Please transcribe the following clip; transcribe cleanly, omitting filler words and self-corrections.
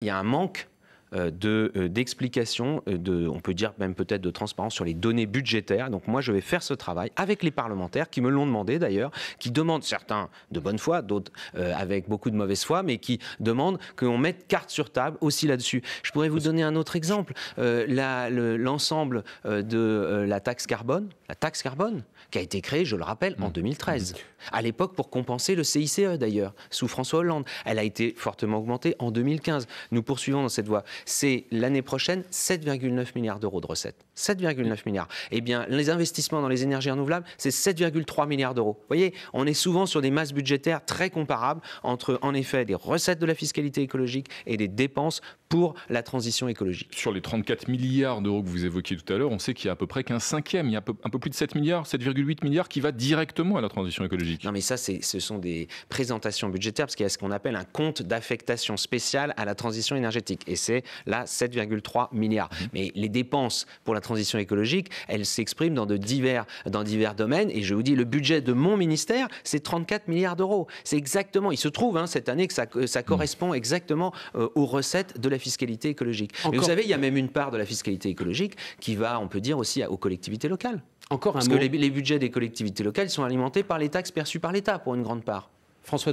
y a un manque d'explication, on peut dire même peut-être de transparence sur les données budgétaires. Donc moi, je vais faire ce travail avec les parlementaires qui me l'ont demandé d'ailleurs, qui demandent, certains de bonne foi, d'autres avec beaucoup de mauvaise foi, mais qui demandent qu'on mette carte sur table aussi là-dessus. Je pourrais vous donner un autre exemple. L'ensemble de la taxe carbone, qui a été créée, je le rappelle, en 2013. À l'époque, pour compenser le CICE d'ailleurs, sous François Hollande. Elle a été fortement augmentée en 2015. Nous poursuivons dans cette voie. C'est l'année prochaine 7,9 milliards d'euros de recettes. 7,9 milliards. Eh bien, les investissements dans les énergies renouvelables, c'est 7,3 milliards d'euros. Vous voyez, on est souvent sur des masses budgétaires très comparables entre, en effet, des recettes de la fiscalité écologique et des dépenses pour la transition écologique. Sur les 34 milliards d'euros que vous évoquiez tout à l'heure, on sait qu'il y a à peu près qu'un cinquième, il y a un peu plus de 7 milliards, 7,8 milliards qui va directement à la transition écologique. Non mais ça, ce sont des présentations budgétaires, parce qu'il y a ce qu'on appelle un compte d'affectation spéciale à la transition énergétique. Et c'est là 7,3 milliards. Mais les dépenses pour la transition écologique, elles s'expriment dans divers domaines. Et je vous dis, le budget de mon ministère, c'est 34 milliards d'euros. C'est exactement, il se trouve cette année que ça correspond exactement aux recettes de la fiscalité écologique. Mais vous savez, il y a même une part de la fiscalité écologique qui va, on peut dire, aussi aux collectivités locales. Parce que les budgets des collectivités locales sont alimentés par les taxes perçues par l'État, pour une grande part. François